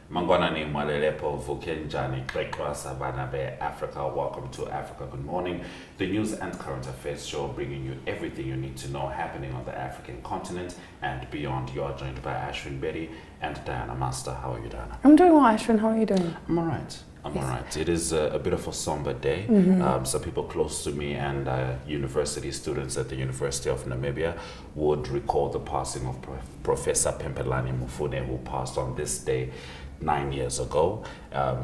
Mangwana ni mwalelepo vukenjani kwekwa savana be Africa. Welcome to Africa Good Morning, the news and current affairs show bringing you everything you need to know happening on the African continent and beyond. You are joined by Ashwin Betty and Diana Master. How are you, Diana? I'm doing well, Ashwin. How are you doing? I'm all right. I'm all right. It is a bit of a somber day. Some people close to me and university students at the University of Namibia would recall the passing of Professor Pempelani Mufune, who passed on this day 9 years ago.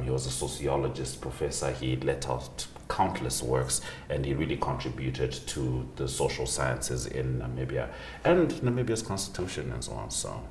He was a sociologist professor. He let out countless works and he really contributed to the social sciences in Namibia and Namibia's constitution and so on. So,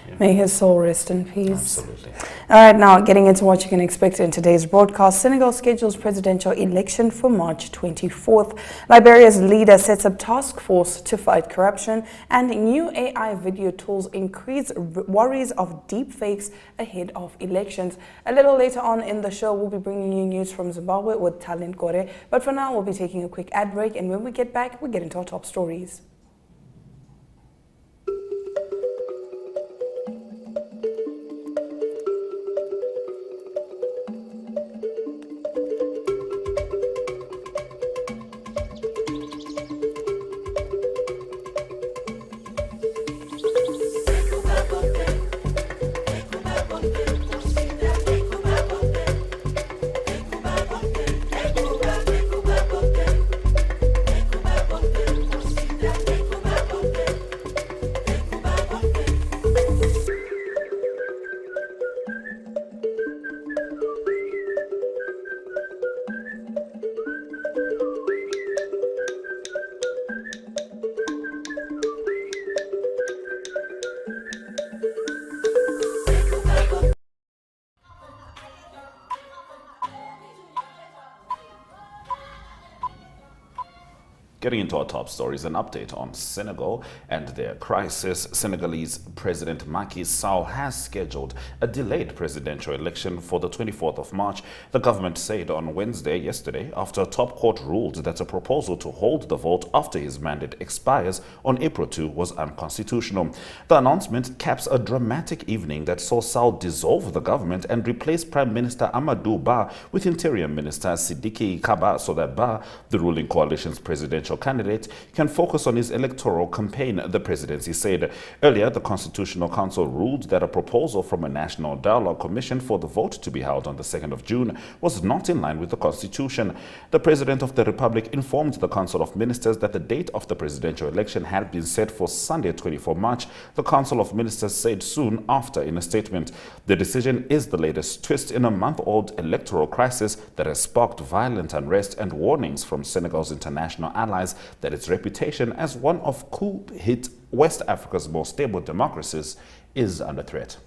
yeah. May his soul rest in peace. Absolutely. All right, now getting into what you can expect in today's broadcast. Senegal schedules presidential election for March 24th. Liberia's leader sets up task force to fight corruption, and new AI video tools increase worries of deepfakes ahead of elections. A little later on in the show, we'll be bringing you news from Zimbabwe with talent Gore. But for now, we'll be taking a quick ad break, and when we get back, we'll get into our top stories. Getting into our top stories, an update on Senegal and their crisis. Senegalese President Macky Sall has scheduled a delayed presidential election for the 24th of March. The government said on Wednesday, yesterday, after a top court ruled that a proposal to hold the vote after his mandate expires on April 2 was unconstitutional. The announcement caps a dramatic evening that saw Sall dissolve the government and replace Prime Minister Amadou Ba with Interior Minister Sidiki Kaba so that Ba, the ruling coalition's presidential candidate, can focus on his electoral campaign, the presidency said. Earlier, the Constitutional Council ruled that a proposal from a National Dialogue Commission for the vote to be held on the 2nd of June was not in line with the Constitution. The President of the Republic informed the Council of Ministers that the date of the presidential election had been set for Sunday, 24 March. The Council of Ministers said soon after in a statement. The decision is the latest twist in a month-old electoral crisis that has sparked violent unrest and warnings from Senegal's international allies that its reputation as one of coup-hit West Africa's most stable democracies is under threat.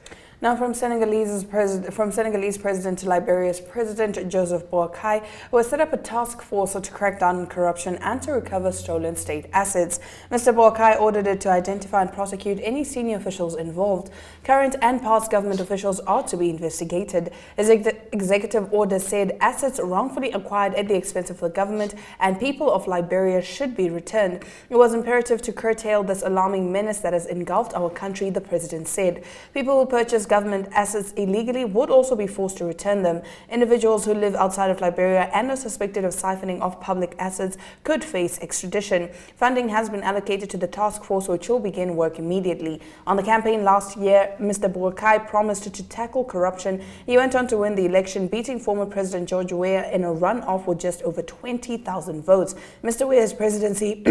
Now, from Senegalese president to Liberia's President Joseph Boakai, who has set up a task force to crack down on corruption and to recover stolen state assets. Mr. Boakai ordered it to identify and prosecute any senior officials involved. Current and past government officials are to be investigated. His executive order said assets wrongfully acquired at the expense of the government and people of Liberia should be returned. It was imperative to curtail this alarming menace that has engulfed our country, the president said. People who purchase government assets illegally would also be forced to return them. Individuals who live outside of Liberia and are suspected of siphoning off public assets could face extradition. Funding has been allocated to the task force, which will begin work immediately. On the campaign last year, Mr. Boakai promised to tackle corruption. He went on to win the election, beating former President George Weah in a runoff with just over 20,000 votes. Mr. Weah's presidency,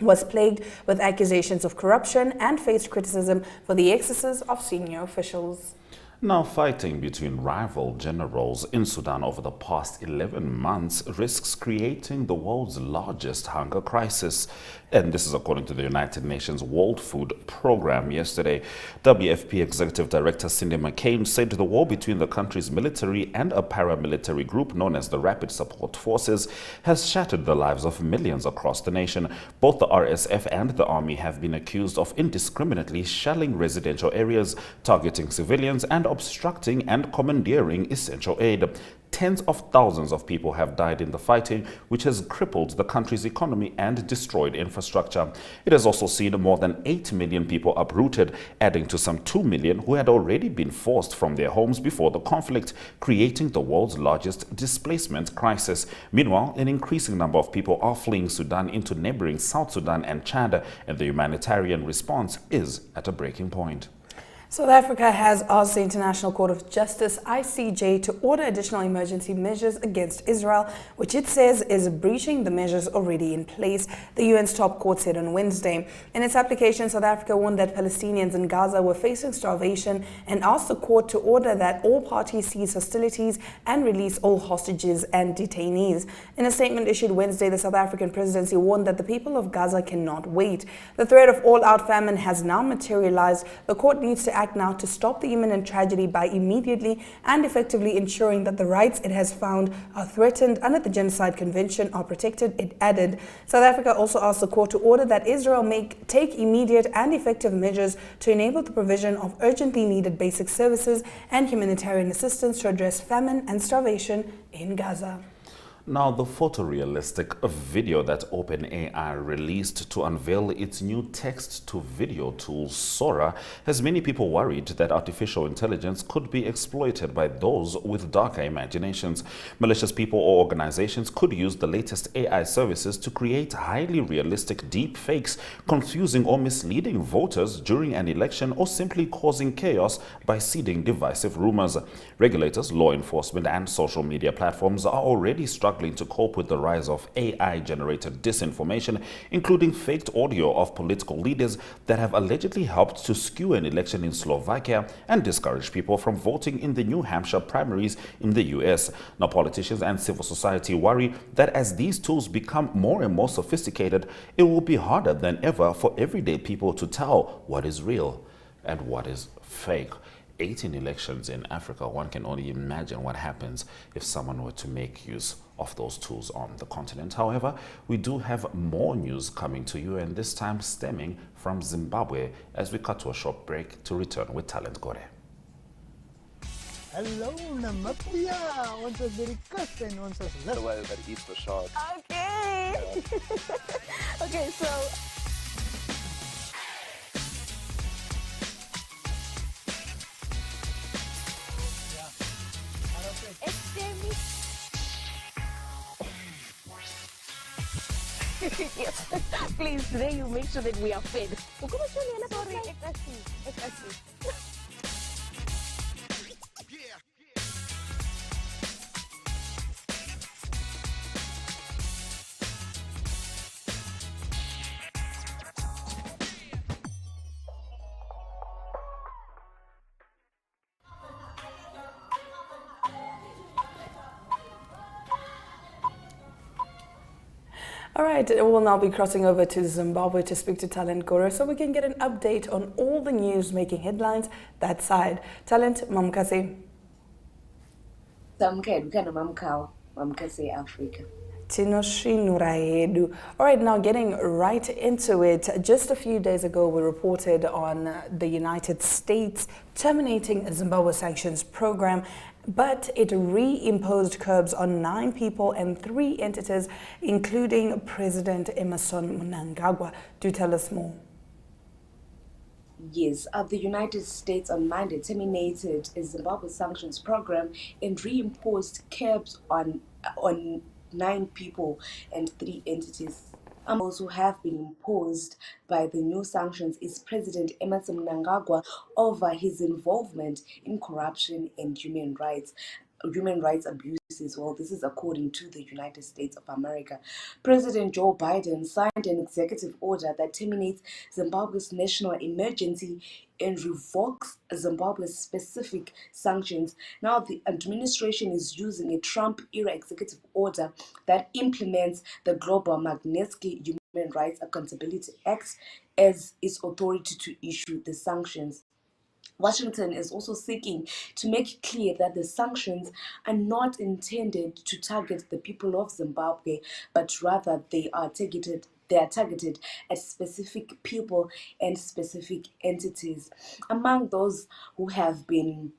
was plagued with accusations of corruption and faced criticism for the excesses of senior officials. Now, fighting between rival generals in Sudan over the past 11 months risks creating the world's largest hunger crisis. And this is according to the United Nations World Food Programme yesterday. WFP Executive Director Cindy McCain said the war between the country's military and a paramilitary group known as the Rapid Support Forces has shattered the lives of millions across the nation. Both the RSF and the army have been accused of indiscriminately shelling residential areas, targeting civilians, and obstructing and commandeering essential aid. Tens of thousands of people have died in the fighting, which has crippled the country's economy and destroyed infrastructure. It has also seen more than 8 million people uprooted, adding to some 2 million who had already been forced from their homes before the conflict, creating the world's largest displacement crisis. Meanwhile, an increasing number of people are fleeing Sudan into neighboring South Sudan and Chad, and the humanitarian response is at a breaking point. South Africa has asked the International Court of Justice, ICJ, to order additional emergency measures against Israel, which it says is breaching the measures already in place, the UN's top court said on Wednesday. In its application, South Africa warned that Palestinians in Gaza were facing starvation and asked the court to order that all parties cease hostilities and release all hostages and detainees. In a statement issued Wednesday, the South African presidency warned that the people of Gaza cannot wait. The threat of all-out famine has now materialized. The court needs to act now to stop the imminent tragedy by immediately and effectively ensuring that the rights it has found are threatened under the Genocide Convention are protected, it added. South Africa also asked the court to order that Israel take immediate and effective measures to enable the provision of urgently needed basic services and humanitarian assistance to address famine and starvation in Gaza. Now, the photorealistic video that OpenAI released to unveil its new text-to-video tool, Sora, has many people worried that artificial intelligence could be exploited by those with darker imaginations. Malicious people or organizations could use the latest AI services to create highly realistic deepfakes, confusing or misleading voters during an election, or simply causing chaos by seeding divisive rumors. Regulators, law enforcement, and social media platforms are already struggling to cope with the rise of AI-generated disinformation, including faked audio of political leaders that have allegedly helped to skew an election in Slovakia and discourage people from voting in the New Hampshire primaries in the US. Now, politicians and civil society worry that as these tools become more and more sophisticated, it will be harder than ever for everyday people to tell what is real and what is fake. 18 elections in Africa, one can only imagine what happens if someone were to make use of those tools on the continent. However, we do have more news coming to you, and this time stemming from Zimbabwe, as we cut to a short break to return with Talent Gore. Hello, Namapia. Ons is by die kus en ons is lus. Terwyl by die Easter shot. Okay. Okay, so yes, please, today you make sure that we are fed. Sorry, exactly. All right, we'll now be crossing over to Zimbabwe to speak to Talent Gore so we can get an update on all the news making headlines that side. Talent, Mamkasi. Mamkasi Africa. All right, now getting right into it. Just a few days ago, we reported on the United States terminating Zimbabwe's sanctions program, but it reimposed curbs on 9 people and 3 entities, including President Emmerson Mnangagwa. Do tell us more. Yes, the United States on Monday terminated Zimbabwe's sanctions program and reimposed curbs on 9 people and 3 entities. Those who have been imposed by the new sanctions is President Emmerson Mnangagwa over his involvement in corruption and human rights abuses. Well, this is according to the United States of America. President Joe Biden signed an executive order that terminates Zimbabwe's national emergency and revokes Zimbabwe's specific sanctions. Now, the administration is using a Trump-era executive order that implements the Global Magnitsky Human Rights Accountability Act as its authority to issue the sanctions. Washington is also seeking to make it clear that the sanctions are not intended to target the people of Zimbabwe, but rather they are targeted at specific people and specific entities. Among those who have been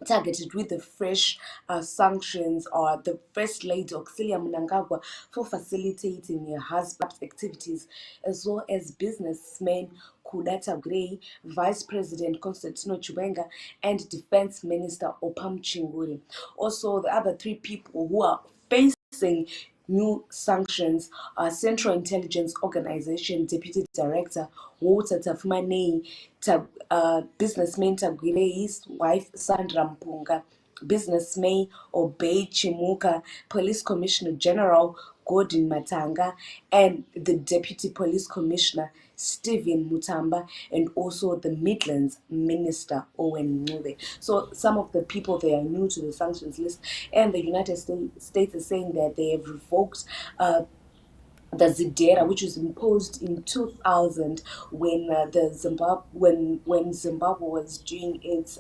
targeted with the fresh sanctions or the First Lady Auxilia Mnangagwa for facilitating her husband's activities, as well as businessman Kudata Gray, Vice President Constantino Chiwenga, and Defense Minister Opam Chinguri. Also, the other three people who are facing new sanctions are Central Intelligence Organization Deputy Director Walter Tafumanei, businessman Tagwirei's wife Sandra Mpunga, businessman Obey Chimuka, Police Commissioner General Gordon Matanga, and the Deputy Police Commissioner Stephen Mutamba, and also the Midlands Minister Owen Ncube. So some of the people, they are new to the sanctions list, and the United States is saying that they have revoked the Zidera, which was imposed in 2000 when when Zimbabwe was doing its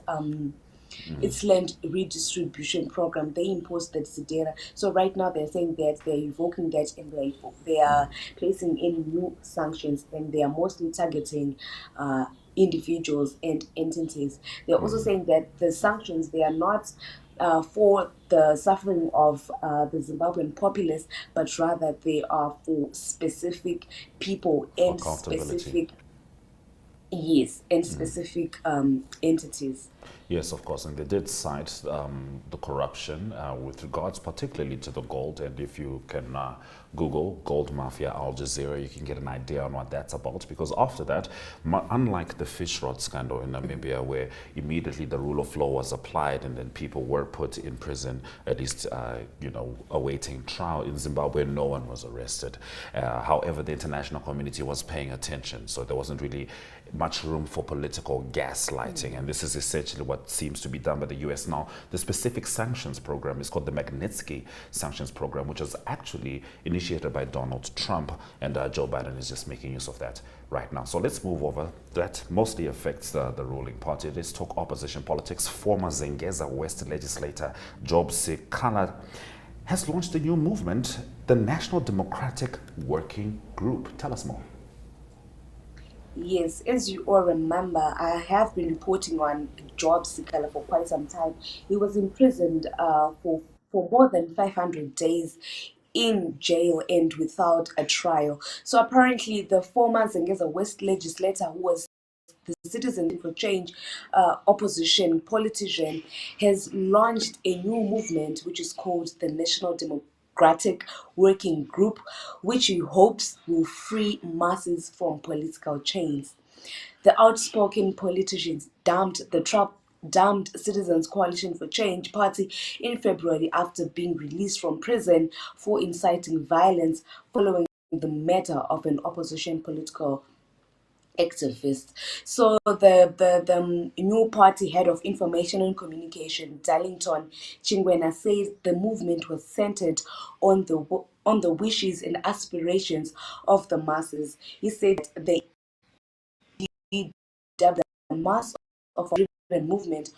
land redistribution program. They imposed that Zidera. So right now they're saying that they're revoking that, and they are placing in new sanctions, and they are mostly targeting individuals and entities. They're also saying that the sanctions, they are not for the suffering of the Zimbabwean populace, but rather they are for specific people and specific, yes, and specific entities. Yes, of course, and they did cite the corruption with regards particularly to the gold, and if you can Google Gold Mafia Al Jazeera, you can get an idea on what that's about, because after that, unlike the fish rod scandal in Namibia, where immediately the rule of law was applied and then people were put in prison, at least, awaiting trial, in Zimbabwe, no one was arrested. However, the international community was paying attention, so there wasn't really much room for political gaslighting, and this is essentially what seems to be done by the US now. The specific sanctions program is called the Magnitsky Sanctions Program, which was actually initiated by Donald Trump, and Joe Biden is just making use of that right now. So let's move over. That mostly affects the ruling party. Let's talk opposition politics. Former Zengeza West legislator Job Sikala has launched a new movement, the National Democratic Working Group. Tell us more. Yes, as you all remember, I have been reporting on Job Sikala for quite some time. He was imprisoned for more than 500 days in jail and without a trial. So apparently the former Zengeza West legislator, who was the Citizens for Change opposition politician, has launched a new movement which is called the National Democratic Working Group, which he hopes will free masses from political chains. The outspoken politicians dumped Citizens Coalition for Change party in February after being released from prison for inciting violence following the murder of an opposition political activist. So the new party head of information and communication, Darlington Chingwena, says the movement was centered on the wishes and aspirations of the masses. He said they dubbed the mass of a movement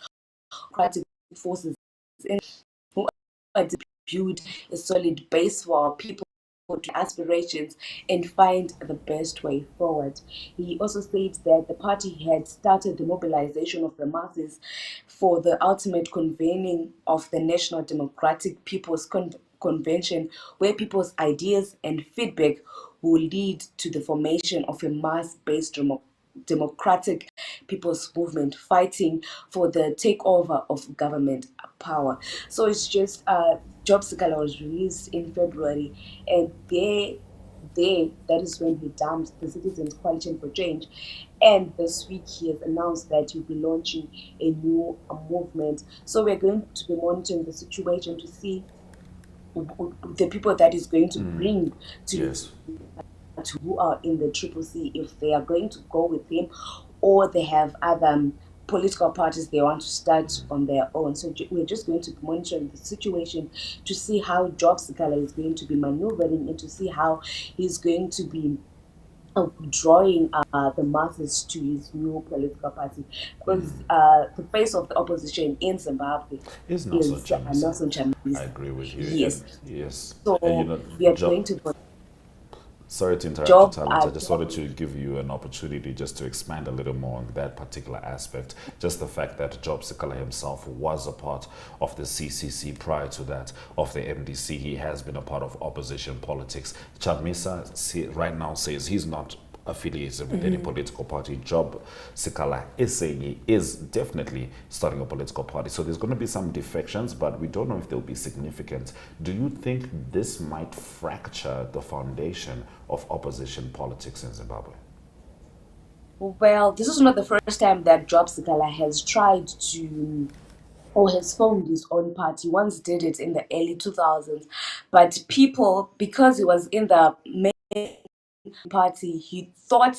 democratic forces who are to build a solid base for our people to aspirations and find the best way forward. He also states that the party had started the mobilization of the masses for the ultimate convening of the National Democratic People's Convention, where people's ideas and feedback will lead to the formation of a mass-based democratic people's movement fighting for the takeover of government power. So it's just Job Sikala was released in February, and that is when he dumped the Citizens Coalition for Change. And this week he has announced that he'll be launching a new movement. So we're going to be monitoring the situation to see the people that is going to bring to Yes. to who are in the Triple C, if they are going to go with him or they have other political parties they want to start on their own. So we're just going to be monitoring the situation to see how Job Sikala is going to be maneuvering and to see how he's going to be drawing the masses to his new political party, because the face of the opposition in Zimbabwe Is Nelson Nelson Chamisa. I agree with you. Yes. Yes. So And, we are Job- going to Sorry to interrupt job. you, Talent. I just wanted to give you an opportunity just to expand a little more on that particular aspect. Just the fact that Job Sikala himself was a part of the CCC prior to that, of the MDC. He has been a part of opposition politics. Chamisa right now says he's not affiliated with any political party. Job Sikala is saying he is definitely starting a political party. So there's going to be some defections, but we don't know if they'll be significant. Do you think this might fracture the foundation of opposition politics in Zimbabwe? Well, this is not the first time that Job Sikala has tried to or has formed his own party. Once did it in the early 2000s, but people, because he was in the main party, he thought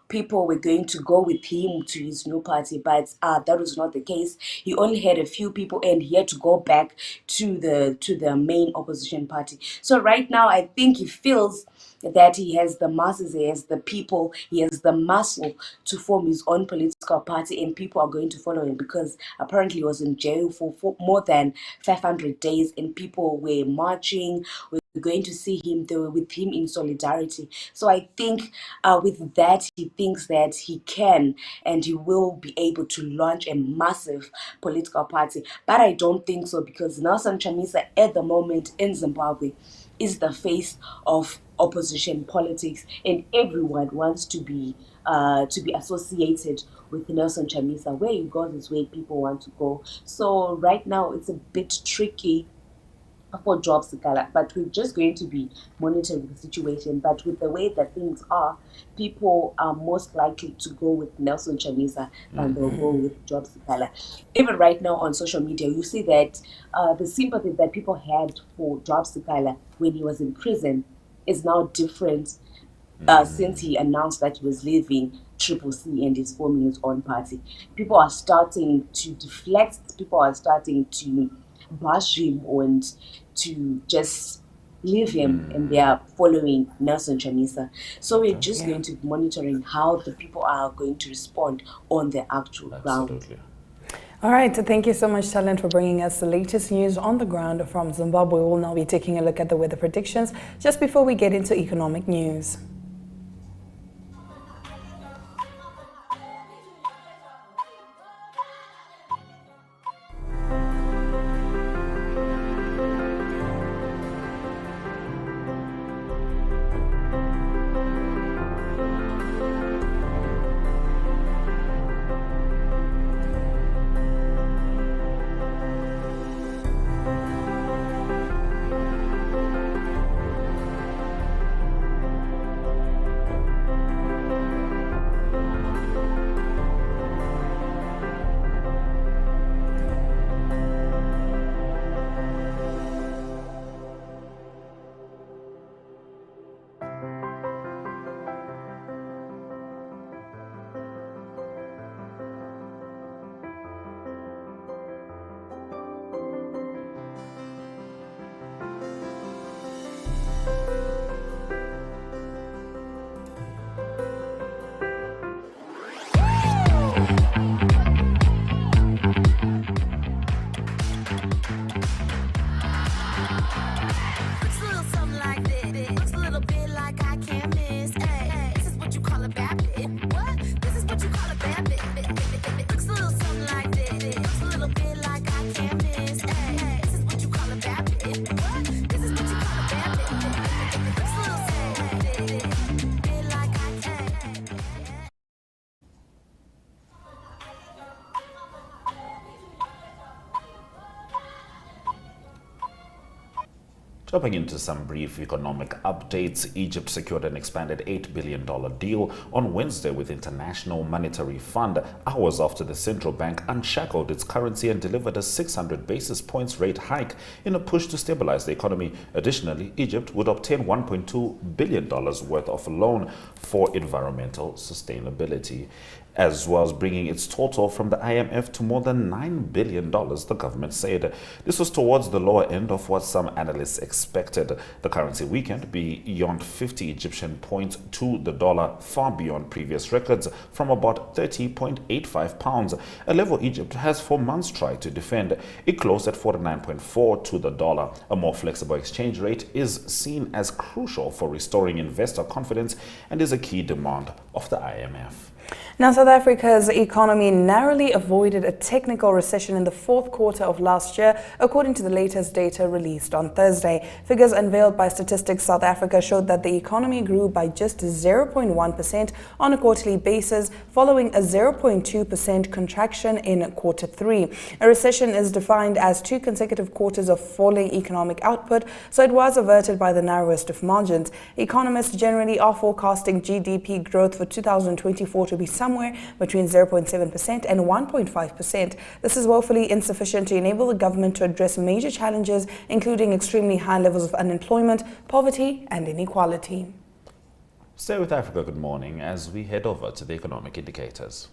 people were going to go with him to his new party, but that was not the case. He only had a few people, and he had to go back to the main opposition party. So right now, I think he feels that he has the masses, he has the people, he has the muscle to form his own political party, and people are going to follow him because apparently he was in jail for more than 500 days, and people were marching, were going to see him, they were with him in solidarity. So I think with that, he thinks that he can and he will be able to launch a massive political party. But I don't think so, because Nelson Chamisa at the moment in Zimbabwe is the face of opposition politics, and everyone wants to be associated with Nelson Chamisa. Where he goes is where people want to go. So right now it's a bit tricky for Job Sikala, but we're just going to be monitoring the situation. But with the way that things are, people are most likely to go with Nelson Chamisa than they'll go with Job Sikala. Even right now on social media, you see that the sympathy that people had for Job Sikala when he was in prison is now different since he announced that he was leaving Triple C and is forming his own party. People are starting to deflect, people are starting to bash him and to just leave him, and they are following Nelson Chamisa. So we're just going to be monitoring how the people are going to respond on the actual ground. All right, so thank you so much, Talent, for bringing us the latest news on the ground from Zimbabwe. We'll now be taking a look at the weather predictions just before we get into economic news. Jumping into some brief economic updates, Egypt secured an expanded $8 billion deal on Wednesday with International Monetary Fund, hours after the central bank unshackled its currency and delivered a 600 basis points rate hike in a push to stabilize the economy. Additionally, Egypt would obtain $1.2 billion worth of loan for environmental sustainability. as well as bringing its total from the IMF to more than $9 billion, the government said. This was towards the lower end of what some analysts expected. The currency weakened beyond 50 Egyptian points to the dollar, far beyond previous records from about 30.85 pounds, a level Egypt has for months tried to defend. It closed at 49.4 to the dollar. A more flexible exchange rate is seen as crucial for restoring investor confidence and is a key demand of the IMF. Now, South Africa's economy narrowly avoided a technical recession in the fourth quarter of last year, according to the latest data released on Thursday. Figures unveiled by Statistics South Africa showed that the economy grew by just 0.1% on a quarterly basis, following a 0.2% contraction in quarter three. A recession is defined as 2 consecutive quarters of falling economic output, so it was averted by the narrowest of margins. Economists generally are forecasting GDP growth for 2024 to be somewhere between 0.7% and 1.5%. This is woefully insufficient to enable the government to address major challenges, including extremely high levels of unemployment, poverty, and inequality. Stay with Africa Good Morning as we head over to the economic indicators.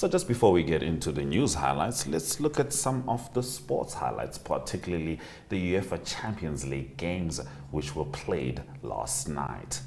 So just before we get into the news highlights, let's look at some of the sports highlights, particularly the UEFA Champions League games which were played last night.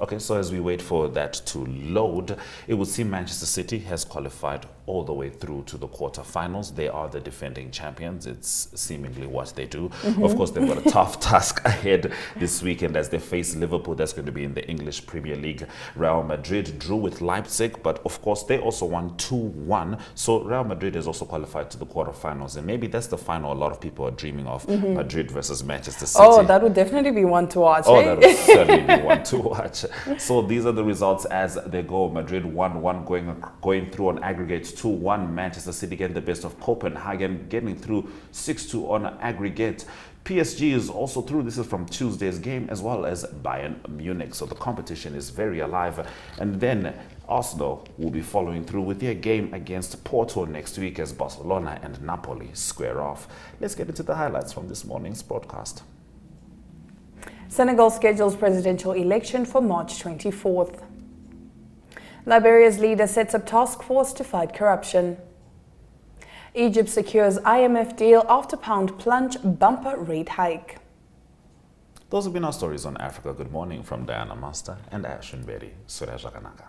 Okay, so as we wait for that to load, it would seem Manchester City has qualified all the way through to the quarterfinals. They are the defending champions. It's seemingly what they do. Of course, they've got a tough task ahead this weekend as they face Liverpool. That's going to be in the English Premier League. Real Madrid drew with Leipzig, but of course, they also won 2-1. So Real Madrid is also qualified to the quarterfinals. And maybe that's the final a lot of people are dreaming of, Madrid versus Manchester City. Oh, that would definitely be one to watch. Oh, that would certainly be one to watch. So these are the results as they go. Madrid 1-1 going through on aggregate 2-1. Manchester City getting the best of Copenhagen, getting through 6-2 on aggregate. PSG is also through. This is from Tuesday's game, as well as Bayern Munich. So the competition is very alive. And then Arsenal will be following through with their game against Porto next week as Barcelona and Napoli square off. Let's get into the highlights from this morning's broadcast. Senegal schedules presidential election for March 24th. Liberia's leader sets up task force to fight corruption. Egypt secures IMF deal after pound plunge bumper rate hike. Those have been our stories on Africa Good Morning from Diana Master and Ashwin Berry. Suraj Raganaka.